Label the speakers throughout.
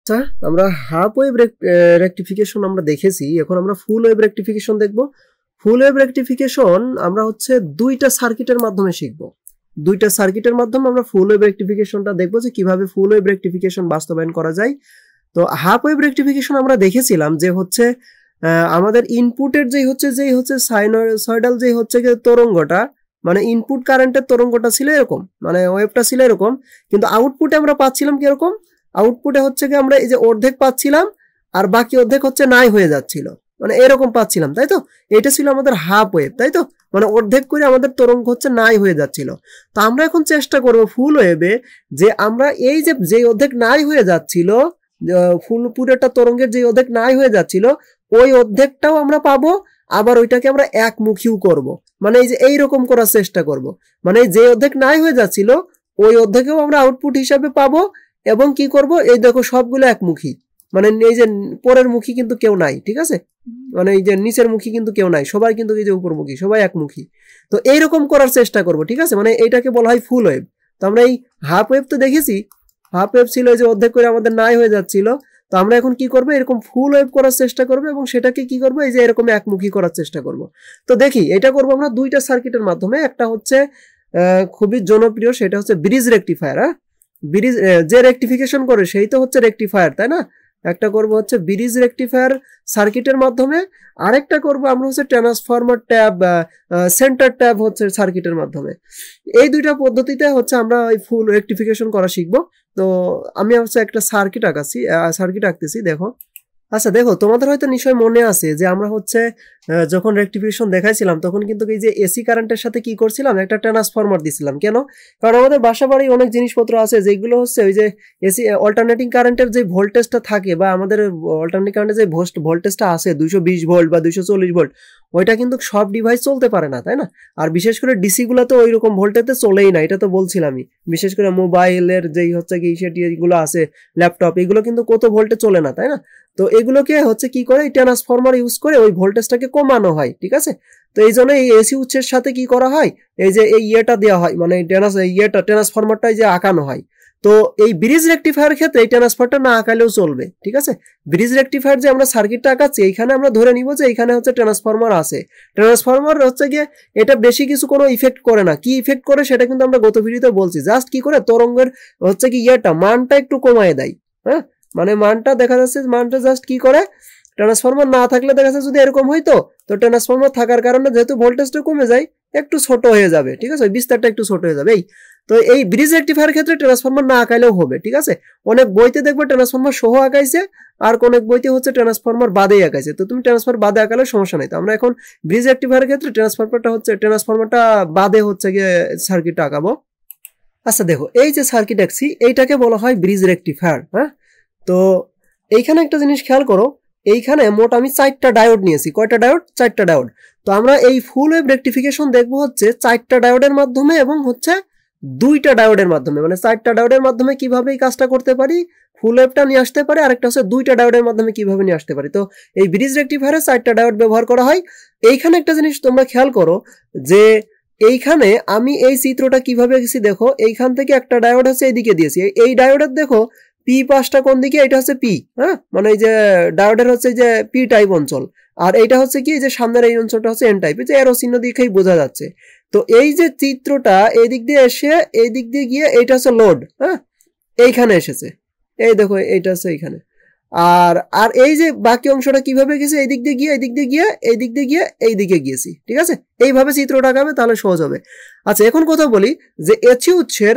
Speaker 1: আচ্ছা, আমরা half wave rectification আমরা দেখেছি, এখন আমরা ফুল ওয়েভ রেকটিফিকেশন দেখব। ফুল ওয়েভ রেকটিফিকেশন আমরা হচ্ছে দুইটা সার্কিটের মাধ্যমে শিখব। দুইটা সার্কিটের মাধ্যমে আমরা ফুল ওয়েভ রেকটিফিকেশনটা দেখব যে কিভাবে ফুল ওয়েভ রেকটিফিকেশন বাস্তবায়ন করা যায়। তো হাফ ওয়েভ রেকটিফিকেশন আমরা দেখেছিলাম যে হচ্ছে আমাদের ইনপুটের যেই হচ্ছে সাইনোসয়েডাল যেই হচ্ছে তরঙ্গটা, মানে ইনপুট কারেন্টের তরঙ্গটা ছিল এরকম, মানে ওয়েভটা ছিল এরকম, কিন্তু আউটপুটে আমরা পাচ্ছিলাম কিরকম, আউটপুটে হচ্ছে কি আমরা এই যে অর্ধেক পাচ্ছিলাম আর বাকি অর্ধেক হচ্ছে নাই হয়ে যাচ্ছিল, মানে এরকম পাচ্ছিলাম, তাই তো? এটা ছিল আমাদের হাফ ওয়েভ, তাই তো? মানে অর্ধেক করে আমাদের তরঙ্গ হচ্ছে নাই হয়ে যাচ্ছিল। তো আমরা এখন চেষ্টা করব ফুল ওয়েভে যে আমরা এই যে অর্ধেক নাই হয়ে যাচ্ছিল, ফুল পুরোটা তরঙ্গের যে অর্ধেক নাই হয়ে যাচ্ছিল ওই অর্ধেকটাও আমরা পাবো, আবার ওইটাকে আমরা একমুখীও করব, মানে এই যে এইরকম করার চেষ্টা করব, মানে যে অর্ধেক নাই হয়ে যাচ্ছিল ওই অর্ধেকেও আমরা আউটপুট হিসাবে পাবো, এবং কি করব, এই দেখো সবগুলো একমুখী, মানে এই যে পরের মুখী কিন্তু কেউ নাই, ঠিক আছে? মানে এই যে নিচের মুখী কিন্তু কেউ নাই, সবাই কিন্তু এই যে উপরমুখী, সবাই একমুখী। তো এইরকম করার চেষ্টা করব, ঠিক আছে? মানে এইটাকে বলা হয় ফুল ওয়েভ। তো আমরা এই হাফ ওয়েভ তো দেখেছি, হাফ ওয়েভ ছিল যে অর্ধেক করে আমাদের নাই হয়ে যাচ্ছিল। তো আমরা এখন কি করব, এরকম ফুল ওয়েভ করার চেষ্টা করব এবং সেটাকে কি করব, এই যে এরকম একমুখী করার চেষ্টা করব। তো দেখি এটা করব আমরা দুইটা সার্কিটের মাধ্যমে। একটা হচ্ছে খুবই জনপ্রিয়, সেটা হচ্ছে ব্রিজ রেকটিফায়ার। ব্রিজ যে রেকটিফিকেশন করে সেই তো হচ্ছে রেকটিফায়ার, তাই না? একটা করব হচ্ছে ব্রিজ রেকটিফায়ার সার্কিটের মাধ্যমে, আরেকটা করব আমরা হচ্ছে ট্রান্সফরমার ট্যাব সেন্টার ট্যাব হচ্ছে সার্কিটের মাধ্যমে। এই দুইটা পদ্ধতিতে হচ্ছে আমরা ওই ফুল রেকটিফিকেশন করা শিখবো। তো আমি হচ্ছে একটা সার্কিট আঁকতেছি, দেখো। আচ্ছা দেখো, তোমাদের হয়তো নিশ্চয় মনে আছে যে আমরা হচ্ছে যখন রেকটিফিকেশন দেখাইছিলাম তখন কিন্তু এই যে এসি কারেন্টের সাথে কি করছিলাম, একটা ট্রান্সফরমার দিছিলাম। কেন? কারণ আমাদের বাসা বাড়ি অনেক জিনিসপত্র আছে যেগুলো হচ্ছে ওই যে এসি অল্টারনেটিং কারেন্টের যে ভোল্টেজটা থাকে, বা আমাদের অল্টারনেটিং কারেন্টের যে ভোল্টেজটা আছে 220 ভোল্ট বা 240 ভোল্ট, ওইটা কিন্তু সব ডিভাইস চলতে পারে না, তাই না? আর বিশেষ করে ডিসি গুলো তো ওই রকম ভোল্টেজে চলেই না, এটা তো বলছিলামই। বিশেষ করে মোবাইলের যেই হচ্ছে কি সেগুলো আছে, ল্যাপটপ, এগুলো কিন্তু কত ভোল্টে চলে না, তাই না? তো এগুলোকে হচ্ছে কি করে, ট্রান্সফরমার ইউজ করে ওই ভোল্টেজটাকে কমানো হয়, ঠিক আছে? তো এই জন্য এই এসি উৎসের সাথে কি করা হয়, এই যে এই ইয়েটা দেওয়া হয়, মানে ট্রান্সফরমারটা যে আঁকানো হয়। তো এই ব্রিজ রেকটিফায়ার ক্ষেত্রে এই ট্রান্সফরমারটা না আঁকালেও চলবে, ঠিক আছে? ব্রিজ রেকটিফায়ার যে আমরা সার্কিটটা আঁকাচ্ছি, এইখানে আমরা ধরে নিব যে এইখানে হচ্ছে ট্রান্সফরমার আছে। ট্রান্সফরমার হচ্ছে গিয়ে এটা বেশি কিছু কোনো ইফেক্ট করে না। কি ইফেক্ট করে সেটা কিন্তু আমরা গত ভিডিওতে বলছি। জাস্ট কি করে, তরঙ্গের হচ্ছে কি মানটা একটু কমায় দেয়। হ্যাঁ, মানে মানটা দেখা যাচ্ছে, মানটা জাস্ট কি করে, ট্রান্সফরমার না থাকলে দেখা যাচ্ছে যদি এরকম হইতো, তো ট্রান্সফরমার থাকার কারণে যেহেতু ভোল্টেজটা কমে যায়, একটু ছোট হয়ে যাবে, ঠিক আছে? বিস্তারটা একটু ছোট হয়ে যাবে। তো এই ব্রিজ রেকটিফায়ার ক্ষেত্রে ট্রান্সফরমার না আঁকাইলেও হবে, ঠিক আছে? অনেক বইতে দেখবো ট্রান্সফরমার সহ আঁকাইছে, আর অনেক বইতে হচ্ছে ট্রান্সফরমার বাদেই আঁকাইছে। তো তুমি ট্রান্সফরমার বাদে আঁকালে সমস্যা নেই। তো আমরা এখন ব্রিজ রেকটিফায়ার ক্ষেত্রে ট্রান্সফরমারটা বাদে হচ্ছে গিয়ে সার্কিটটা আঁকাবো। আচ্ছা দেখো, এই যে সার্কিট আঁকছি এইটাকে বলা হয় ব্রিজ রেকটিফায়ার। হ্যাঁ, তো এইখানে একটা জিনিস খেয়াল করো, এইখানে মোট আমি 4টা ডায়োড নিয়েছি। কয়টা ডায়োড? 4টা ডায়োড। তো আমরা এই ফুল ওয়েভ রেকটিফিকেশন দেখবো হচ্ছে 4টা ডায়োডের মাধ্যমে এবং হচ্ছে 2টা ডায়োডের মাধ্যমে, মানে 4টা ডায়োডের মাধ্যমে কিভাবে এই কাজটা করতে পারি, ফুল ওয়েভটা নিয়ে আসতে পারি, আরেকটা হচ্ছে 2টা ডায়োডের মাধ্যমে কিভাবে নিয়ে আসতে পারি। তো এই ব্রিজ রেকটিফায়ারে 4টা ডায়োড ব্যবহার করা হয়। এইখানে একটা জিনিস তোমরা খেয়াল করো যে এইখানে আমি এই চিত্রটা কিভাবে গেছি দেখো, এইখান থেকে একটা ডায়োড হচ্ছে এইদিকে দিয়েছি। এই ডায়োডের দেখো পি পাশটা কোন দিকে, এটা হচ্ছে পি। হ্যাঁ, মানে এই যে ডায়োডের হচ্ছে যে পি টাইপ অঞ্চল, আর এইটা হচ্ছে কি, যে সামনের এই অঞ্চলটা হচ্ছে এন টাইপ, যে এরো চিহ্ন দিকেই বোঝা যাচ্ছে। তো এই যে চিত্রটা এই দিক দিয়ে এসে এই দিক দিয়ে গিয়ে এইটা হচ্ছে লোড, হ্যাঁ, এইখানে এসেছে। এই দেখো এইটা হচ্ছে এইখানে। আর আর এই যে বাকি অংশটা কিভাবে গেছে, এই দিক দিয়ে গিয়ে এই দিক দিয়ে গিয়ে এই দিক দিয়ে গিয়ে এই দিকে গিয়েছি, ঠিক আছে? এইভাবে চিত্রটা আঁকাবে, তাহলে সহজ হবে। আচ্ছা, এখন কথা বলি যে এসি উৎসের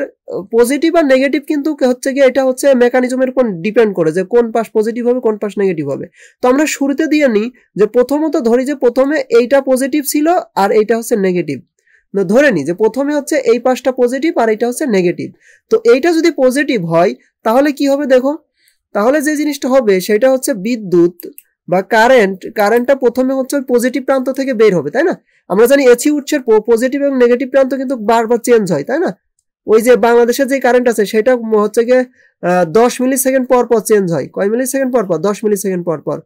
Speaker 1: পজিটিভ আর নেগেটিভ কিন্তু হচ্ছে গিয়ে এটা হচ্ছে মেকানিজমের উপর ডিপেন্ড করে যে কোন পাশ পজিটিভ হবে কোন পাশ নেগেটিভ হবে। তো আমরা শুরুতে দিয়ে নিই যে প্রথমত ধরি যে প্রথমে এইটা পজিটিভ ছিল আর এইটা হচ্ছে নেগেটিভ। ধরে নি যে প্রথমে হচ্ছে এই পাশটা পজিটিভ আর এইটা হচ্ছে নেগেটিভ। তো এইটা যদি পজিটিভ হয় তাহলে কি হবে দেখো, তাহলে যে জিনিসটা হবে সেটা হচ্ছে বিদ্যুৎ বা কারেন্টটা প্রথমে হচ্ছে পজিটিভ প্রান্ত থেকে বের হবে, তাই না? আমরা জানি এসি উৎসের পজিটিভ এবং নেগেটিভ প্রান্ত কিন্তু বারবার চেঞ্জ হয়, তাই না? ওই যে বাংলাদেশের যে কারেন্ট আছে সেটা হচ্ছে গিয়ে 10 মিলি সেকেন্ড পর পর চেঞ্জ হয়। কয় মিলি সেকেন্ড পর পর? 10 মিলি সেকেন্ড পর পর,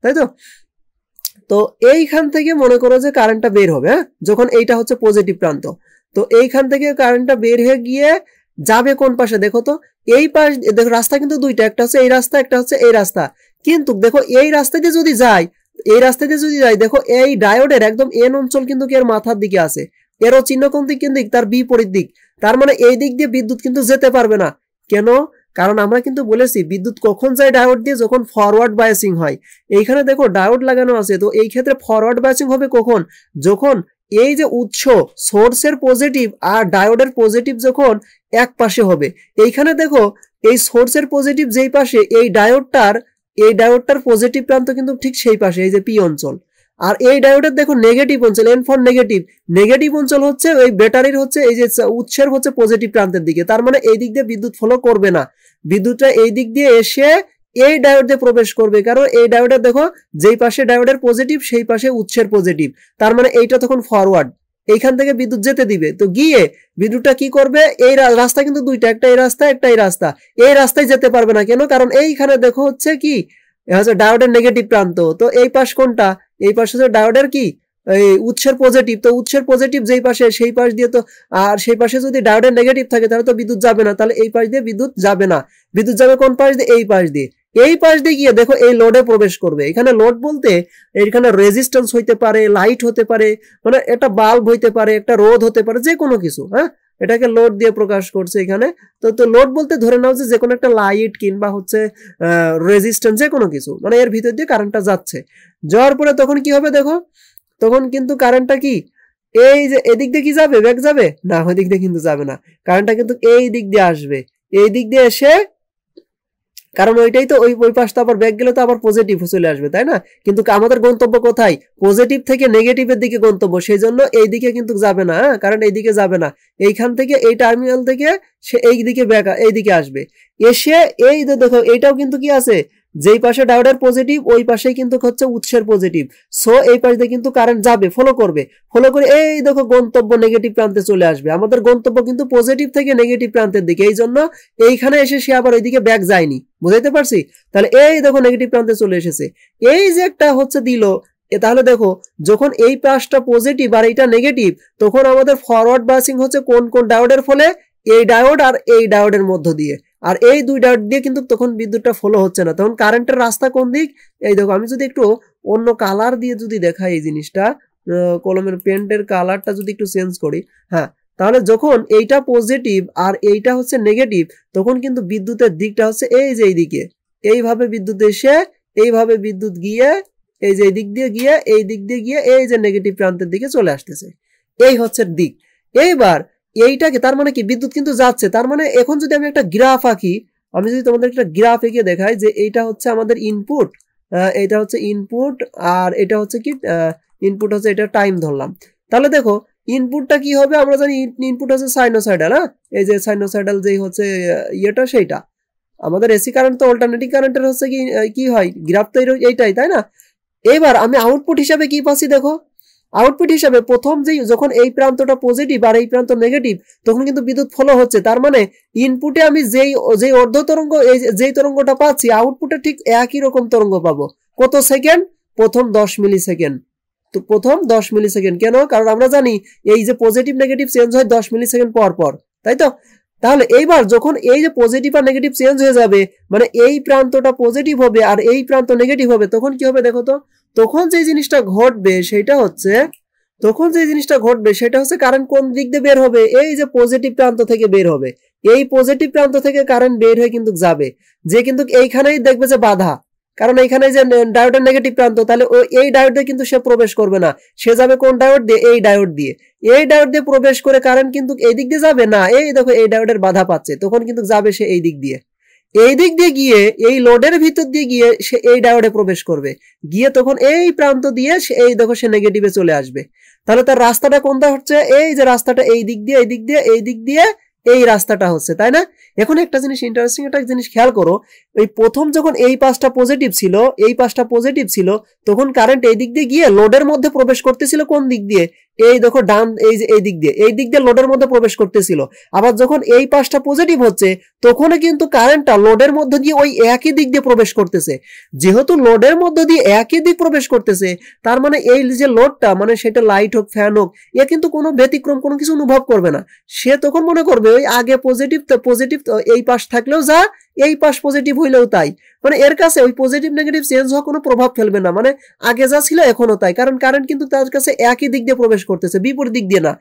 Speaker 1: তাই তো? তো এইখান থেকে মনে করো যে কারেন্টটা বের হবে, হ্যাঁ, যখন এইটা হচ্ছে পজিটিভ প্রান্ত। তো এইখান থেকে কারেন্টটা বের হয়ে গিয়ে যাবে কোন পাশে দেখো তো, এই পাশ দেখো রাস্তা কিন্তু দুইটা, একটা হচ্ছে এই রাস্তা, একটা হচ্ছে এই রাস্তা, কিন্তু দেখো এই রাস্তা দিয়ে যদি যাই, এই রাস্তা দিয়ে যদি যাই, দেখো এই ডায়োডের একদম এন অঞ্চল কিন্তু এর মাথার দিকে আছে, এরও চিহ্ন কোন দিক, কিন্তু তার বিপরীত দিক, তার মানে এই দিক দিয়ে বিদ্যুৎ কিন্তু যেতে পারবে না। কেন? কারণ আমরা কিন্তু বলেছি বিদ্যুৎ কখন যায় ডায়োড দিয়ে, যখন ফরওয়ার্ড বায়াসিং হয়। এইখানে দেখো ডায়োড লাগানো আছে, তো এই ক্ষেত্রে ফরওয়ার্ড বায়াসিং হবে কখন, যখন এই যে উৎস সোর্সের পজিটিভ আর ডায়োডের পজিটিভ যখন এক পাশে হবে। এইখানে দেখো এই সোর্সের পজিটিভ যেই পাশে, এই ডায়োডটার পজিটিভ প্রান্ত কিন্তু ঠিক সেই পাশে, এই যে পি অঞ্চল। আর এই ডায়োডের দেখো নেগেটিভ অঞ্চল, এন ফর নেগেটিভ অঞ্চল হচ্ছে ওই ব্যাটারির হচ্ছে এই যে উৎসের হচ্ছে পজিটিভ প্রান্তের দিকে, তার মানে এই দিক দিয়ে বিদ্যুৎ ফ্লো করবে না, বিদ্যুৎটা এই দিক দিয়ে এসে এই ডায়োড দিয়ে প্রবেশ করবে, কারণ এই ডায়োডের দেখো যেই পাশে ডায়োডের পজিটিভ সেই পাশে উৎসের পজিটিভ, তার মানে এইটা তখন ফরওয়ার্ড, এইখান থেকে বিদ্যুৎ যেতে দিবে, তো গিয়ে বিদ্যুৎটা কি করবে, এই রাস্তা কিন্তু দুইটা, একটা এই রাস্তা, একটা এই রাস্তা, এই রাস্তায় যেতে পারবে না। কেন? কারণ এইখানে দেখো হচ্ছে কি হচ্ছে ডায়োডের নেগেটিভ প্রান্ত, তো এই পাশ কোনটা, এই পাশ হচ্ছে ডায়োডের কি এই উৎসের পজিটিভ, তো উৎসের পজিটিভ যেই পাশে সেই পাশ দিয়ে তো, আর সেই পাশে যদি ডায়োডের নেগেটিভ থাকে তাহলে তো বিদ্যুৎ যাবে না, তাহলে এই পাশ দিয়ে বিদ্যুৎ যাবে না, বিদ্যুৎ যাবে কোন পাশ দিয়ে, এই পাশ দিয়ে, এই পাশ দিয়ে গিয়ে দেখো এই লোডে প্রবেশ করবে। এখানে লোড বলতে এখানে রেজিস্ট্যান্স হইতে পারে, লাইট হতে পারে, মানে একটা বাল্ব হইতে পারে, একটা রোধ হতে পারে, যে কোনো কিছু, হ্যাঁ, এটাকে লোড দিয়ে প্রকাশ করছে এখানে। তো লোড বলতে ধরে নাও যে কোনো একটা লাইট কিংবা হচ্ছে রেজিস্ট্যান্স, যে কোনো কিছু, মানে এর ভিতর দিয়ে কারেন্টটা যাচ্ছে, যাওয়ার পরে তখন কি হবে দেখো, তখন কিন্তু কারেন্টটা কি এই যে এদিক দিয়ে কি যাবে, ব্যাক যাবে না, ওই দিক দিয়ে কিন্তু যাবে না, কারেন্টটা কিন্তু এই দিক দিয়ে আসবে, এই দিক দিয়ে এসে, কারণ ওইটাই তো ওই পাশটা আবার ব্যাক গেলে তো আবার পজিটিভ চলে আসবে, তাই না? কিন্তু আমাদের গন্তব্য কোথায়, পজিটিভ থেকে নেগেটিভের দিকে গন্তব্য, সেই জন্য এই দিকে কিন্তু যাবে না, কারণ এই দিকে যাবে না, এইখান থেকে এই টার্মিনাল থেকে সে এই দিকে ব্যাক এই দিকে আসবে, এসে এই দেখো এইটাও কিন্তু কি আছে, যেই পাশে ডায়োডের পজিটিভ ওই পাশেই কিন্তু হচ্ছে উৎসের পজিটিভ, সো এই পাশ দিয়ে কিন্তু কারেন্ট যাবে, ফলো করবে, ফলো করে এই দেখো গন্তব্য নেগেটিভ প্রান্তে চলে আসবে। আমাদের গন্তব্য কিন্তু পজিটিভ থেকে নেগেটিভ প্রান্তের দিকে, এই জন্য এইখানে এসে সে আবার ওইদিকে ব্যাক যায়নি, বুঝাইতে পারছি? তাহলে এই দেখো নেগেটিভ প্রান্তে চলে এসেছে, এই যে একটা হচ্ছে দিল, তাহলে দেখো যখন এই পাশটা পজিটিভ আর এইটা নেগেটিভ, তখন আমাদের ফরওয়ার্ড বায়াসিং হচ্ছে কোন কোন ডায়োডের ফলে, এই ডায়োড আর এই ডায়োডের মধ্য দিয়ে, আর এই দুই ডায়োড দিয়ে কিন্তু তখন বিদ্যুৎটা ফলো হচ্ছে না, তখন কারেন্টের রাস্তা কোন দিক, এই দেখো আমি যদি একটু অন্য কালার দিয়ে যদি দেখাই এই জিনিসটা, কলমের পেন্টের কালারটা যদি একটু চেঞ্জ করি, হ্যাঁ, তাহলে যখন এইটা পজিটিভ আর এইটা হচ্ছে নেগেটিভ, তখন কিন্তু বিদ্যুতের দিকটা হচ্ছে এই যে এইদিকে, এইভাবে বিদ্যুৎ এসে এইভাবে বিদ্যুৎ গিয়ে এই যে এই দিক দিয়ে গিয়ে এই দিক দিয়ে গিয়ে এই যে নেগেটিভ প্রান্তের দিকে চলে আসতেছে, এই হচ্ছে দিক। এইবার এইটাকে তার মানে কি বিদ্যুৎ কিন্তু যাচ্ছে, তার মানে এখন যদি আমি একটা গ্রাফ আঁকি, আমি যদি তোমাদের একটা গ্রাফ এঁকে দেখাই যে এইটা হচ্ছে আমাদের ইনপুট, এটা হচ্ছে ইনপুট, আর এটা হচ্ছে কি ইনপুট হচ্ছে এটা টাইম ধরলাম, তাহলে দেখো ইনপুটটা কি হবে, আমরা জানি ইনপুট হচ্ছে সাইনোসয়েডাল, হ্যাঁ, এই যে সাইনোসয়েডাল যেই হচ্ছে ইয়েটা সেইটা, আমাদের এসি কারেন্ট তো অল্টারনেটিং কারেন্টের হচ্ছে কি হয়, গ্রাফ তো এইটাই, তাই না? এবার আমি আউটপুট হিসাবে কি পাচ্ছি দেখো, আউটপুট হিসাবে প্রথম যখন এই প্রান্তটা পজিটিভ আর এই প্রান্ত নেগেটিভ, তখন কিন্তু বিদ্যুৎ ফলো হচ্ছে, তার মানে ইনপুটে আমি যেই অর্ধ তরঙ্গ যেই তরঙ্গটা পাচ্ছি, আউটপুটে ঠিক একই রকম তরঙ্গ পাবো, কত সেকেন্ড, প্রথম 10 মিলি সেকেন্ড, তো প্রথম 10 মিলি সেকেন্ড, কেন? কারণ আমরা জানি এই যে পজিটিভ নেগেটিভ চেঞ্জ হয় 10 মিলি সেকেন্ড পর পর, তাই তো? তাহলে এইবার যখন এই যে পজিটিভ আর নেগেটিভ চেঞ্জ হয়ে যাবে, মানে এই প্রান্তটা পজিটিভ হবে আর এই প্রান্ত নেগেটিভ হবে, তখন কি হবে দেখো তো, তখন যে জিনিসটা ঘটবে সেটা হচ্ছে, কারেন্ট কোন দিক দিয়ে বের হবে, এই যে পজিটিভ প্রান্ত থেকে বের হবে, এই পজিটিভ প্রান্ত থেকে কারেন্ট বের হয়ে কিন্তু যাবে, যে কিন্তু এইখানেই দেখবে যে বাধা, কারণ এইখানে যে ডায়োডের নেগেটিভ প্রান্ত, তাহলে এই ডায়োড দিয়ে কিন্তু সে প্রবেশ করবে না, সে যাবে কোন ডায়োড দিয়ে, এই ডায়োড দিয়ে, এই ডায়োড দিয়ে প্রবেশ করে কারেন্ট কিন্তু এই দিক দিয়ে যাবে না, এই দেখো এই ডায়োডের বাধা পাচ্ছে, তখন কিন্তু যাবে সে এই দিক দিয়ে, এই দিক দিয়ে গিয়ে এই লোডের ভিতর দিয়ে গিয়ে সে এই ডায়োডে প্রবেশ করবে, গিয়ে তখন এই প্রান্ত দিয়ে সে এই দেখো সে নেগেটিভে চলে আসবে। তাহলে তার রাস্তাটা কোনটা হচ্ছে, এই যে রাস্তাটা এই দিক দিয়ে এই দিক দিয়ে এই দিক দিয়ে এই রাস্তাটা হচ্ছে, তাই না? এখন একটা জিনিস ইন্টারেস্টিং, একটা জিনিস খেয়াল করো, এই প্রথম যখন এই পাশটা পজিটিভ ছিল, তখন কারেন্ট এই দিক দিয়ে গিয়ে লোডের মধ্যে প্রবেশ করতেছিল কোন দিক দিয়ে, এই দেখো ডান এই যে এই দিক দিয়ে লোডের মধ্যে প্রবেশ করতেছিল, আবার যখন এই পাশটা পজিটিভ হচ্ছে তখনও কিন্তু কারেন্টটা লোডের মধ্যে দিয়ে ওই একই দিক দিয়ে প্রবেশ করতেছে। যেহেতু লোডের মধ্যে দিয়ে একই দিক প্রবেশ করতেছে, তার মানে এই যে লোডটা মানে সেটা লাইট হোক ফ্যান হোক, এ কিন্তু কোনো ব্যতিক্রম কোনো কিছু অনুভব করবে না। সে তখন মনে করবে ওই আগে পজিটিভ এই পাশ থাকলেও যা, এই পাশ পজিটিভ হইলেও তাই, মানে এর কাছে ওই পজিটিভ নেগেটিভ চেঞ্জ হওয়া কোনো প্রভাব ফেলবে না, মানে আগে যা ছিল এখনো তাই, কারণ কারেন্ট কিন্তু তার কাছে একই দিক দিয়ে প্রবেশ করতেছে, বিপরীত দিক দিয়ে না।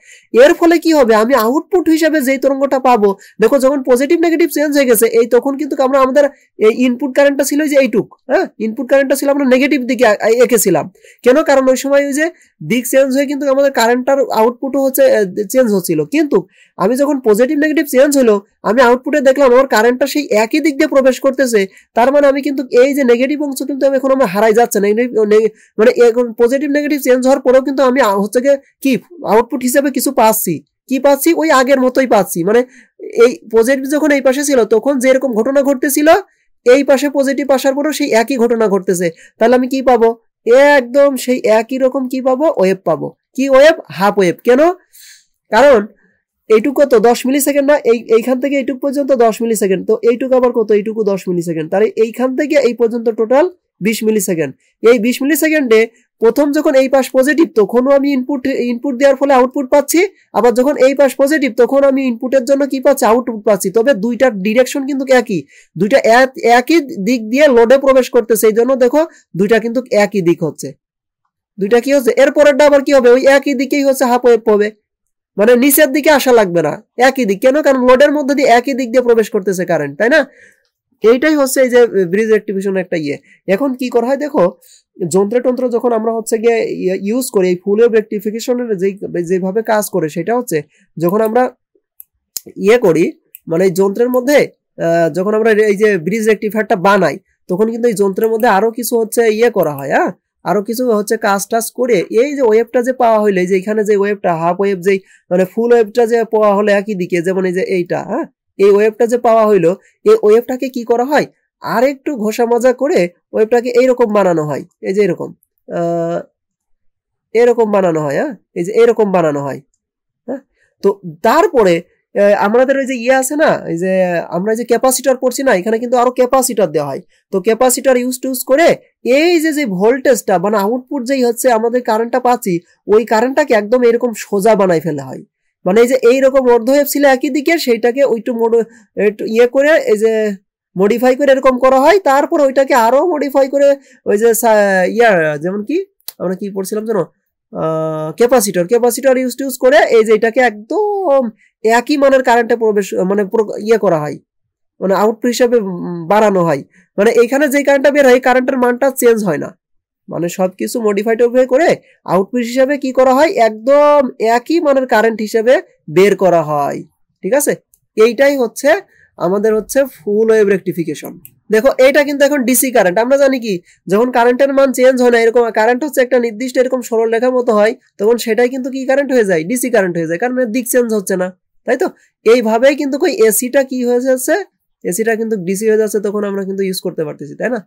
Speaker 1: এর ফলে কি হবে, আমি আউটপুট হিসেবে যেই তরঙ্গটা পাবো, দেখো যখন পজিটিভ নেগেটিভ চেঞ্জ হয়ে গেছে এই তখন কিন্তু আমরা আমাদের এই ইনপুট কারেন্টটা ছিল যে এইটুক, হ্যাঁ ইনপুট কারেন্টটা ছিল আমরা নেগেটিভ দিকে এঁকেছিলাম। কেন, কারণ ওই সময় ওই যে দিক চেঞ্জ হয়ে কিন্তু আমাদের কারেন্টটার আউটপুটও হচ্ছে চেঞ্জ হচ্ছিল, কিন্তু আমি যখন পজিটিভ নেগেটিভ চেঞ্জ হলো আমি আউটপুটে দেখলাম আমার কারেন্টটা সেই একই দিক দিয়ে প্রবেশ করতেছে, তার মানে আমি কিন্তু এই যে নেগেটিভ অংশ কিন্তু এখন আমার হারাই যাচ্ছে না, মানে এখন পজিটিভ নেগেটিভ চেঞ্জ হওয়ার পরেও কিন্তু আমি হচ্ছে কি আউটপুট হিসেবে কিছু পাচ্ছি, কি পাচ্ছি ওই আগের মতোই পাচ্ছি, মানে এই পজিটিভ যখন এই পাশে ছিল তখন যেরকম ঘটনা ঘটতেছিল এই পাশে পজিটিভ আসার পরেও সেই একই ঘটনা ঘটতেছে, তাহলে আমি কি পাবো, একদম সেই একই রকম কি পাবো, ওয়েভ পাবো। কি ওয়েভ, হাফ ওয়েভ। কেন, কারণ এইটুকু কত 10 মিলি সেকেন্ড না, এইখান থেকে এইটুকু পর্যন্ত 10 মিলি সেকেন্ড, তো এইটুকু আবার কত, এইটুকু 10 মিলি সেকেন্ড, তাহলে এইখান থেকে এই পর্যন্ত টোটাল 20 মিলি সেকেন্ড। এই 20 মিলি সেকেন্ডে প্রথম যখন এই পাশ পজিটিভ তখনও আমি ইনপুট দেওয়ার ফলে আউটপুট পাচ্ছি, আবার যখন এই পাশ পজিটিভ তখন আমি ইনপুটের জন্য কি পাচ্ছি, আউটপুট পাচ্ছি, তবে দুইটার ডিরেকশন কিন্তু একই, দুইটা একই দিক দিয়ে লোডে প্রবেশ করতেছে, এই জন্য দেখো দুইটা কিন্তু একই দিক হচ্ছে, দুইটা কি হচ্ছে, এরপরেরটা আবার কি হবে, ওই একই দিকেই হচ্ছে হাফ ওয়েভ হবে, মানে নিচের দিকে আসা লাগবে না, একই দিক। কেন, কারণ লোডের মধ্যে দিয়ে একই দিক দিয়ে প্রবেশ করতেছে কারেন্ট, তাই না? এইটাই হচ্ছে এই যে ব্রিজ রেক্টিফিকেশন একটা ইয়ে। এখন কি করা হয় দেখো, যন্ত্রতন্ত্র যখন আমরা হচ্ছে গিয়ে ইউজ করি এই ফুল ওয়েভ রেক্টিফিকেশনের যেভাবে কাজ করে সেটা হচ্ছে যখন আমরা ইয়ে করি, মানে এই যন্ত্রের মধ্যে যখন আমরা এই যে ব্রিজ রেক্টিফায়ারটা বানাই তখন কিন্তু এই যন্ত্রের মধ্যে আরো কিছু হচ্ছে ইয়ে করা হয়, হ্যাঁ আরো কিছু হচ্ছে কাজ টাজ করে এই যে ওয়েভটা যে পাওয়া হইলে, যে এখানে যে ওয়েভটা হাফ ওয়েভ যেই মানে ফুল ওয়েভটা যে পাওয়া হলো একই দিকে, যেমন এই যে এইটা, হ্যাঁ এই ওয়েভটা যে পাওয়া হইলো এই ওয়েভটাকে কি করা হয়, আর একটু ঘষা মাজা করে ওয়েভটাকে এইরকম বানানো হয়, এই যে এরকম এরকম বানানো হয়, হ্যাঁ এই যে এরকম বানানো হয়, হ্যাঁ। তো তারপরে আমাদের ওই যে ইয়ে আছে না, এই যে আমরা যে ক্যাপাসিটর পড়ছি না, এখানে কিন্তু আরো ক্যাপাসিটর দেওয়া হয়, তো ক্যাপাসিটর ইউজ করে এই যে ভোল্টেজটা মানে আউটপুট যেই হচ্ছে আমাদের কারেন্টটা পাচ্ছি ওই কারেন্টটাকে একদম এরকম সোজা বানাই ফেলা হয়, মানে এই যে এইরকম অর্ধওয়েভ ছিল একই দিকে সেইটাকে ওইটু ইয়ে করে এই যে মডিফাই করে এরকম করা হয়, তারপর ওইটাকে আরো মডিফাই করে ওই যে ইয়ার যেমন কি আমরা কি পড়ছিলাম জানো, ক্যাপাসিটর ইউজ করে এই যে এটাকে একদম একই মানের কারেন্টে প্রবেশ মানে ইয়ে করা হয়, মানে আউটপুট হিসাবে বাড়ানো হয়, মানে এইখানে যে কারেন্টটা বের হয় কারেন্টের মানটা চেঞ্জ হয় না, মানে সবকিছু মডিফাইড করে আউটপুট হিসাবে কি করা হয় একদম একই মানের কারেন্ট হিসাবে বের করা হয়, ঠিক আছে। এইটাই হচ্ছে আমাদের হচ্ছে ফুল ওয়েভ রেক্টিফিকেশন। দেখো এটা কিন্তু এখন ডিসি কারেন্ট, আমরা জানি কি যখন কারেন্টের মান চেঞ্জ হয় না, এরকম কারেন্ট হচ্ছে একটা নির্দিষ্ট এরকম সরল রেখার মতো হয়, তখন সেটাই কিন্তু কি কারেন্ট হয়ে যায়, ডিসি কারেন্ট হয়ে যায়, কারণ দিক চেঞ্জ হচ্ছে না, তাই তো। এইভাবেই কিন্তু কই এসিটা কি হয়ে যাচ্ছে, এসিটা কিন্তু ডিসি হয়ে যাচ্ছে, তখন আমরা কিন্তু ইউজ করতে পারতেছি, তাই না।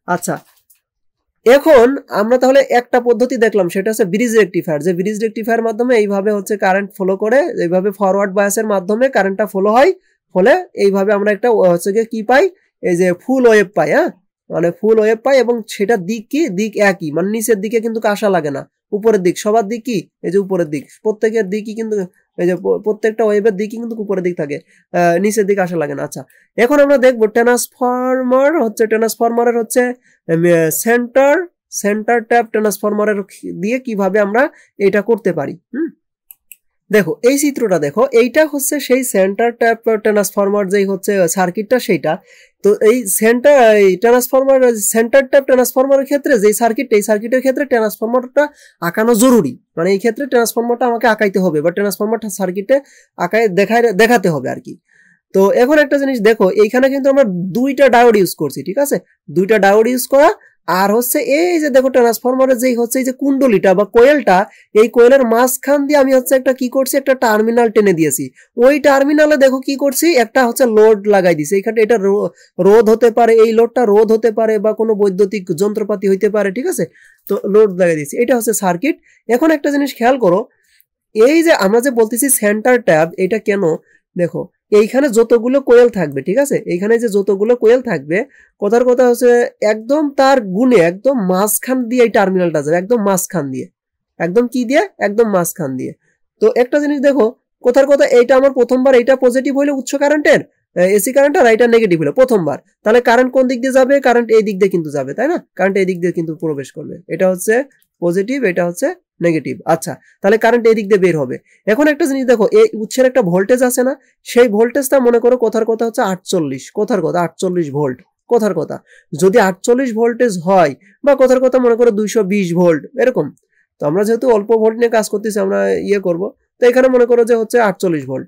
Speaker 1: আচ্ছা এখন আমরা তাহলে একটা পদ্ধতি দেখলাম, সেটা হচ্ছে ব্রিজ রেক্টিফায়ার, যে ব্রিজ রেক্টিফায়ার মাধ্যমে এইভাবে হচ্ছে কারেন্ট ফলো করে, এইভাবে ফরওয়ার্ড বায়াসের মাধ্যমে কারেন্টটা ফলো হয়, ফলে এইভাবে আমরা একটা হচ্ছে কি পাই, এই যে ফুল ওয়েভ পাই, হ্যাঁ মানে ফুল ওয়েভ পাই, এবং সেটা দিক কি দিক একই, মানে নিচের দিকে কিন্তু আসা লাগে না, উপরের দিক, সবার দিক কি এই যে উপরের দিক, প্রত্যেকের দিকই কিন্তু এই যে প্রত্যেকটা ওয়েভের দিকই কিন্তু উপরের দিক থাকে, নিচের দিকে আসা লাগে না। আচ্ছা এখন আমরা দেখবো ট্রান্সফরমারের হচ্ছে সেন্টার ট্যাপ ট্রান্সফরমারের দিয়ে কিভাবে আমরা এটা করতে পারি। দেখো এই চিত্রটা দেখো, এইটা হচ্ছে সেই সেন্টার ট্যাপ ট্রান্সফরমার যেই হচ্ছে সার্কিটটা সেইটা। তো এই সেন্টার ট্যাপ ট্রান্সফরমারের ক্ষেত্রে যেই সার্কিট, এই সার্কিটের ক্ষেত্রে ট্রান্সফরমারটা আঁকানো জরুরি, মানে এই ক্ষেত্রে ট্রান্সফরমারটা আমাকে আঁকাইতে হবে বা ট্রান্সফরমারটা সার্কিটে আঁকায় দেখাতে হবে আর কি। তো এখন একটা জিনিস দেখো, এইখানে কিন্তু আমরা দুইটা ডায়োড ইউজ করছি, ঠিক আছে, দুইটা ডায়োড ইউজ করা, আর হচ্ছে এই যে দেখো ট্রান্সফরমারের যেই হচ্ছে এই যে কুণ্ডলিটা বা কোয়েলটা, এই কোয়েলের মাঝখান দিয়ে আমি হচ্ছে একটা কি করছি, একটা টার্মিনাল টেনে দিয়েছি, ওই টার্মিনালে দেখো কি করছি, একটা হচ্ছে লোড লাগাই দিছি, এখানে এটা রোধ হতে পারে, এই লোডটা রোধ হতে পারে বা কোনো বৈদ্যুতিক যন্ত্রপাতি হইতে পারে, ঠিক আছে, তো লোড লাগাই দিয়েছি, এটা হচ্ছে সার্কিট। এখন একটা জিনিস খেয়াল করো, এই যে আমরা যে বলতেছি সেন্টার ট্যাব, এটা কেন দেখো এইখানে যতগুলো কোয়েল থাকবে, ঠিক আছে, এইখানে যে যতগুলো কোয়েল থাকবে, কথার কথা হচ্ছে একদম তার গুণে একদম মাঝখান দিয়ে এই টার্মিনালটা যাবে, একদম মাঝখান দিয়ে, একদম কি দিয়ে, একদম মাঝখান দিয়ে। তো একটা জিনিস দেখো, কথার কথা এইটা আমার প্রথমবার এইটা পজিটিভ হইলে উৎস কারেন্টের এসি কারেন্ট, আর এটা নেগেটিভ হলো প্রথমবার, তাহলে কারেন্ট কোন দিক দিয়ে যাবে, কারেন্ট এই দিক দিয়ে কিন্তু যাবে, তাই না, কারেন্ট এই দিক দিয়ে কিন্তু প্রবেশ করবে, এটা হচ্ছে পজিটিভ, এটা হচ্ছে নেগেটিভ। আচ্ছা, তাহলে কারেন্ট এই দিক দিয়ে বের হবে। এখন একটা জিনিস দেখো, এই উৎসের একটা ভোল্টেজ আছে না, সেই ভোল্টেজটা মনে করো কথার কথা হচ্ছে 48, কথার কথা 48 ভোল্ট, কথার কথা যদি 48 ভোল্টেজ হয়, বা কথার কথা মনে করো 220 ভোল্ট এরকম, তো আমরা যেহেতু অল্প ভোল্ট নিয়ে কাজ করতেছি, আমরা ইয়ে করব, তো এখানে মনে করো যে হচ্ছে 48 ভোল্ট।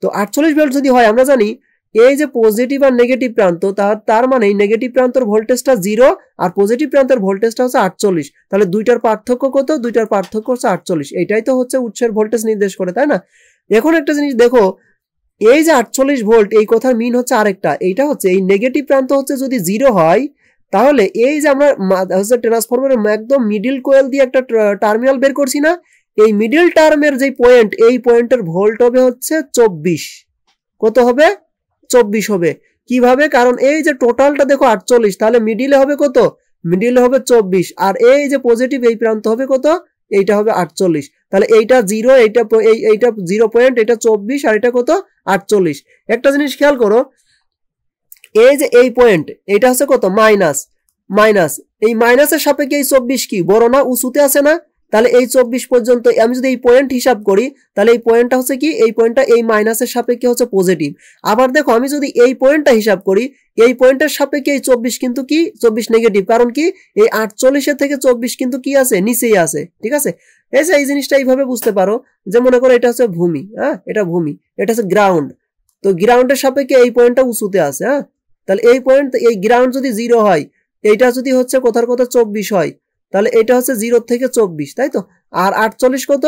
Speaker 1: তো 48 ভোল্ট যদি হয়, আমরা জানি এই যে পজিটিভ আর নেগেটিভ প্রান্ত, তার মানে নেগেটিভ প্রান্তের ভোল্টেজটা 0 আর পজিটিভ প্রান্তের ভোল্টেজটা হচ্ছে 48, তাহলে দুইটার পার্থক্য কত, দুইটার পার্থক্য হচ্ছে 48, এটাই তো হচ্ছে উৎসের ভোল্টেজ নির্দেশ করে, তাই না। এখন একটা জিনিস দেখো, এই যে 48 ভোল্ট, এই কথার মিন হচ্ছে আরেকটা, এইটা হচ্ছে এই নেগেটিভ প্রান্ত হচ্ছে যদি 0 হয়, তাহলে এই যে আমরা হচ্ছে ট্রান্সফরমারের একদম মিডিল কোয়েল দিয়ে একটা টার্মিনাল বের করছি না, এই মিডিল টার্মের যে পয়েন্ট, এই পয়েন্টের ভোল্ট হবে হচ্ছে 24, কত হবে, 24 হবে। কিভাবে, কারণ এই যে টোটালটা দেখো 48, তাহলে মিডিলে হবে কত, মিডিলে হবে 24, আর এই যে পজিটিভ এই প্রান্ত হবে কত, এইটা হবে 48, তাহলে এইটা 0, এইটা 0 পয়েন্ট, এটা 24, আর এটা কত 48। একটা জিনিস খেয়াল করো, এই যে এই পয়েন্ট, এটা হচ্ছে কত, মাইনাস, মাইনাস, এই মাইনাসের সাপেক্ষে এই 24 কি বড় না, উঁচুতে আছে না, তাহলে এই 24 পর্যন্ত আমি যদি এই পয়েন্ট হিসাব করি, তাহলে এই পয়েন্টটা হচ্ছে কি, এই পয়েন্টটা এই মাইনাসের সাপেক্ষে হচ্ছে পজিটিভ। আবার দেখো আমি যদি এই পয়েন্টটা হিসাব করি, এই পয়েন্টের সাপেক্ষে এই 24 কিন্তু কি, 24 নেগেটিভ, কারণ কি এই 48 থেকে 24 কিন্তু কি আছে, নিচেই আছে, ঠিক আছে। এই যে এই জিনিসটা এইভাবে বুঝতে পারো, যে মনে করো এটা হচ্ছে ভূমি, হ্যাঁ এটা ভূমি, এটা হচ্ছে গ্রাউন্ড, তো গ্রাউন্ডের সাপেক্ষে এই পয়েন্টটা উঁচুতে আছে, হ্যাঁ, তাহলে এই পয়েন্ট, এই গ্রাউন্ড যদি 0 হয়, এইটা যদি হচ্ছে কথার কথা 24 হয়, তাহলে এটা হচ্ছে 0 থেকে 24, তাই তো, আর 48 কত,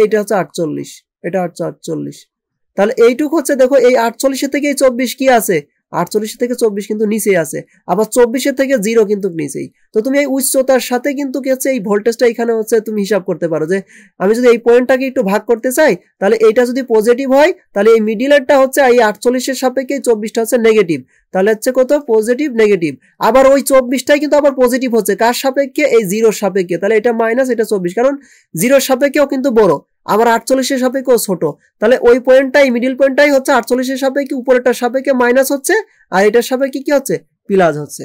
Speaker 1: এইটা হচ্ছে 48, এটা হচ্ছে 48, তাহলে এইটুক হচ্ছে দেখো এই 48 থেকে এই 24 কি আছে, 48 থেকে 24 কিন্তু নিচেই আছে, আবার 24 থেকে 0 কিন্তু নিচেই। তো তুমি এই উচ্চতার সাথে কিন্তু কি হচ্ছে এই ভোল্টেজটা এখানে হচ্ছে তুমি হিসাব করতে পারো, যে আমি যদি এই পয়েন্টটাকে একটু ভাগ করতে চাই, তাহলে এইটা যদি পজিটিভ হয়, তাহলে এই মিডিলেরটা হচ্ছে এই 48 সাপেক্ষে 24টা হচ্ছে নেগেটিভ, তাহলে হচ্ছে কত, পজিটিভ নেগেটিভ। আবার ওই 24টাই কিন্তু আবার পজিটিভ হচ্ছে কার সাপেক্ষে, এই 0 সাপেক্ষে, তাহলে এটা মাইনাস, এটা 24, কারণ 0 সাপেক্ষেও কিন্তু বড়, আবার 48 সাপেক্ষেও ছোট, তাহলে ওই পয়েন্টটাই, মিডিল পয়েন্টটাই হচ্ছে 48 সাপেক্ষে উপরেরটার সাপেক্ষে মাইনাস হচ্ছে, আর এটার সাপেক্ষে কি হচ্ছে, প্লাস হচ্ছে।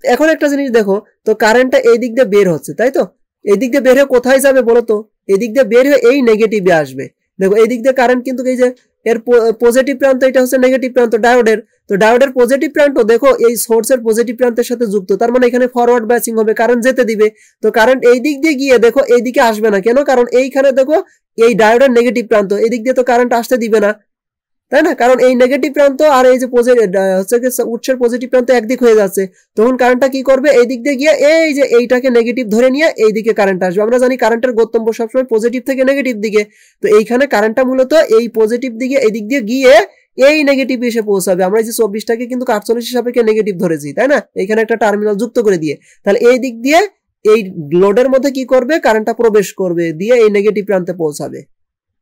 Speaker 1: এখন একটা জিনিস দেখো, তো কারেন্টটা এই দিক দিয়ে বের হচ্ছে, তাই তো, এই দিক দিয়ে বের হয়ে কোথায় যাবে বলো তো, এই দিক দিয়ে বের হয়ে এই নেগেটিভে আসবে। দেখো এই দিক দিয়ে কারেন্ট কিন্তু এই যে এর পজিটিভ প্রান্ত, এটা হচ্ছে নেগেটিভ প্রান্ত ডায়োডের, তো ডায়োডের পজিটিভ প্রান্ত দেখো এই সোর্সের পজিটিভ প্রান্তের সাথে যুক্ত, তার মানে এখানে ফরওয়ার্ড ব্যাচিং হবে, কারেন্ট যেতে দিবে, তো কারেন্ট এই দিক দিয়ে গিয়ে দেখো এই দিকে আসবে না, কেন, কারণ এইখানে দেখো এই ডায়োডের নেগেটিভ প্রান্ত, এই দিক দিয়ে তো কারেন্ট আসতে দিবে না, তাই না, কারণ এই নেগেটিভ প্রান্ত আর এই যে উৎসের পজিটিভ প্রান্ত একদিক হয়ে যাচ্ছে, তখন কারেন্টটা কি করবে, এই দিক দিয়ে গিয়ে এই যে এইটাকে নেগেটিভ ধরে নিয়ে এই দিকে কারেন্ট আসবে। আমরা জানি কারেন্টের গন্তব্য সবসময় পজিটিভ থেকে নেগেটিভ দিকে, তো এইখানে কারেন্টটা মূলত এই পজিটিভ দিকে এই দিক দিয়ে গিয়ে এই নেগেটিভ এসে পৌঁছাবে। আমরা এই যে 24টাকে কিন্তু 48 সাপেক্ষে নেগেটিভ ধরেছি, তাই না, এইখানে একটা টার্মিনাল যুক্ত করে দিয়ে, তাহলে এই দিক দিয়ে এই লোডের মধ্যে কি করবে, কারেন্টটা প্রবেশ করবে, দিয়ে এই নেগেটিভ প্রান্তে পৌঁছাবে।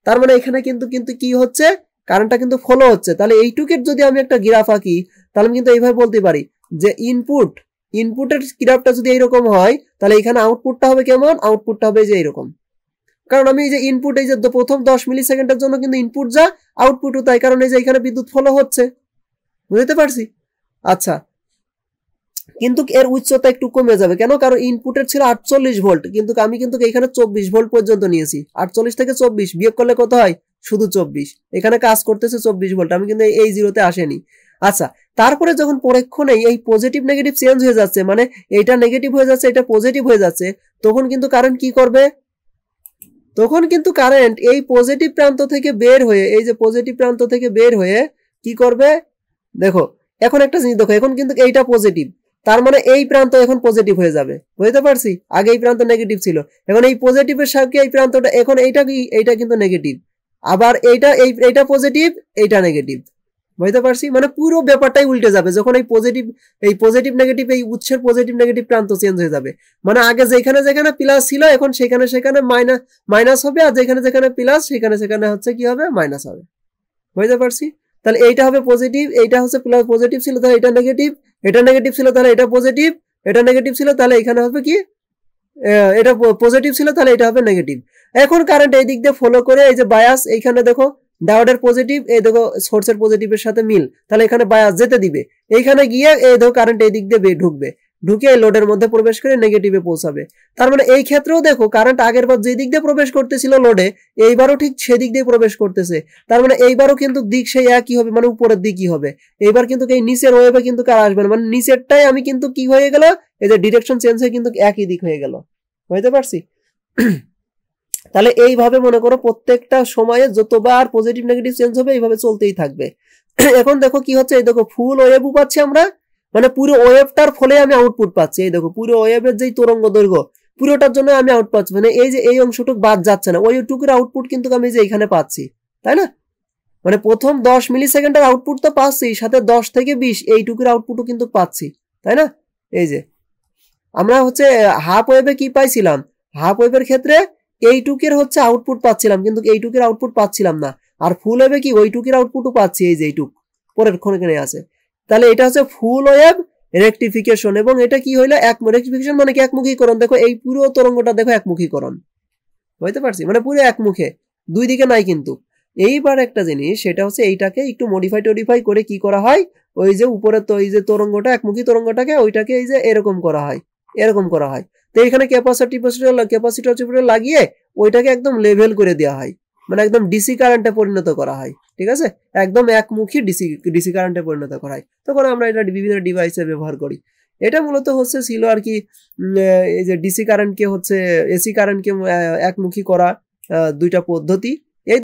Speaker 1: তার মানে এখানে কিন্তু কি হচ্ছে, কারেন্টটা কিন্তু ফলো হচ্ছে। তাহলে এইটুকের যদি আমি একটা গ্রাফ আঁকি, তাহলে আমি কিন্তু এইভাবে বলতে পারি যে ইনপুটের গ্রাফটা যদি এইরকম হয়, তাহলে এখানে আউটপুটটা হবে কেমন, আউটপুটটা হবে যে এইরকম, কারণ আমি এই যে ইনপুট, এই যে প্রথম 10 মিলি সেকেন্ডের জন্য কিন্তু ইনপুট যা, আউটপুটও তাই, কারণ এই যে এখানে বিদ্যুৎ ফলো হচ্ছে, বুঝতে পারছি। আচ্ছা, কিন্তু এর উচ্চতা একটু কমে যাবে, কেন, কারণ ইনপুটের ছিল 48 ভোল্ট, কিন্তু আমি কিন্তু এখানে 24 ভোল্ট পর্যন্ত নিয়েছি, 48 থেকে 24 বিয়োগ করলে কত হয়, শুধু 24, এখানে কাজ করতেছে 24 ভোল্ট, আমি কিন্তু এই 0-তে আসেনি। আচ্ছা, তারপরে যখন পরীক্ষণে এই পজিটিভ নেগেটিভ চেঞ্জ হয়ে যাচ্ছে, মানে এটা নেগেটিভ হয়ে যাচ্ছে, এটা পজিটিভ হয়ে যাচ্ছে, তখন কিন্তু কারেন্ট কি করবে, তখন কিন্তু কারেন্ট এই পজিটিভ প্রান্ত থেকে বের হয়ে, এই যে পজিটিভ প্রান্ত থেকে বের হয়ে কি করবে, দেখো এখন একটা জিনিস দেখো, এখন কিন্তু এইটা পজিটিভ, তার মানে এই প্রান্ত এখন পজিটিভ হয়ে যাবে, বুঝতে পারছি, আগে এই প্রান্ত নেগেটিভ ছিল, এখন এই পজিটিভের সাথে এই প্রান্তটা, এখন এইটা কি, এইটা কিন্তু নেগেটিভ, আবার এইটা পজিটিভ, এইটা নেগেটিভ, বুঝতে পারছি? মানে পুরো ব্যাপারটাই উল্টে যাবে যখন এই পজিটিভ নেগেটিভ এই উৎসের পজিটিভ নেগেটিভ প্রান্ত চেঞ্জ হয়ে যাবে। মানে আগে যেখানে যেখানে প্লাস ছিল এখন সেখানে সেখানে মাইনাস হবে, আর যেখানে যেখানে প্লাস সেখানে সেখানে হচ্ছে কি হবে, মাইনাস হবে। বুঝতে পারছি? তাহলে এইটা হবে পজিটিভ, এইটা হচ্ছে প্লাস, পজিটিভ ছিল তাহলে এটা নেগেটিভ, এটা নেগেটিভ ছিল তাহলে এটা পজিটিভ, এটা নেগেটিভ ছিল তাহলে এখানে হবে কি, এটা পজিটিভ ছিল তাহলে এটা হবে নেগেটিভ। এখন কারেন্ট এই দিক দিয়ে ফলো করে এই যে বায়াস, এইখানে দেখো ডায়োডের পজিটিভ, এই দেখো সোর্সের পজিটিভের সাথে মিল, তাহলে এখানে বায়াস যেতে দিবে, এইখানে গিয়ে এই দেখো কারেন্ট এই দিক দিয়ে ঢুকবে, ঢুকে লোডের মধ্যে প্রবেশ করে নেগেটিভে পৌঁছাবে। তার মানে এই ক্ষেত্রেও দেখো কারেন্ট আগের বার যে দিক দিয়ে প্রবেশ করতেছিল লোডে, এইবারও ঠিক সেদিক দিয়ে প্রবেশ করতেছে। তার মানে এইবারও কিন্তু দিক সেই একই হবে, মানে উপরের দিকই হবে। এইবার কিন্তু এই নিচের ওয়েভে কিন্তু কার আসবে না, মানে নিচেরটাই আমি কিন্তু কি হয়ে গেল, এই যে ডিরেকশন চেঞ্জ হয়ে কিন্তু একই দিক হয়ে গেল। বুঝতে পারছি? তাহলে এইভাবে মনে করো প্রত্যেকটা সময়ে যতবার পজিটিভ নেগেটিভ চেঞ্জ হবে এইভাবে চলতেই থাকবে। এখন দেখো কি হচ্ছে, এই দেখো ফুল ওয়েভ পাচ্ছি আমরা, মানে পুরো ওয়েভটার ফলে আমি আউটপুট পাচ্ছি। এই দেখো পুরো ওয়েভের যেই তরঙ্গ দৈর্ঘ্য পুরোটার জন্য আমি আউট পাচ্ছি, মানে এই যে এই অংশটুকু বাদ যাচ্ছে না, ওইটুকুর আউটপুট কিন্তু আমি যে এখানে পাচ্ছি, তাই না? মানে প্রথম 10 মিলি সেকেন্ডের আউটপুট তো পাচ্ছি, সাথে 10 থেকে 20 এইটুকুর আউটপুটও কিন্তু পাচ্ছি, তাই না? এই যে আমরা হচ্ছে হাফ ওয়েভে কি পাইছিলাম, হাফ ওয়েভের ক্ষেত্রে এইটুকের হচ্ছে আউটপুট পাচ্ছিলাম, কিন্তু এইটুকের আউটপুট পাচ্ছিলাম না। আর ফুল ওয়েভে কি ওইটুকের আউটপুটও পাচ্ছি, এই যে এইটুক পরের ক্ষণে আছে। তাহলে এটা হচ্ছে ফুল ওয়েভ রেকটিফিকেশন। এবং এটা কি হইলো, এক রেকটিফিকেশন মানে কি একমুখীকরণ। দেখো এই পুরো তরঙ্গটা দেখো একমুখীকরণ, বুঝতে পারছি? মানে পুরো একমুখে, দুই দিকে নাই কিন্তু। এইবার একটা জিনিস সেটা হচ্ছে এইটাকে একটু মডিফাই করে কি করা হয়, ওই যে উপরে তো এই যে তরঙ্গটা একমুখী তরঙ্গটাকে ওইটাকে এই যে এরকম করা হয়, এরকম করা হয়। তো এখানে ক্যাপাসিটর লাগিয়ে ওইটাকে একদম লেভেল করে দেওয়া হয়, মানে একদম ডিসি কারেন্টে পরিণত করা হয়, ঠিক আছে? একদম একমুখী ডিসি কারেন্টে পরিণত করা হয়। তখন আমরা এটা বিভিন্ন ডিভাইসে ব্যবহার করি। এটা মূলত হচ্ছে ছিল আর কি এই যে ডিসি কারেন্টকে হচ্ছে এসি কারেন্টকে একমুখী করা দুইটা পদ্ধতি।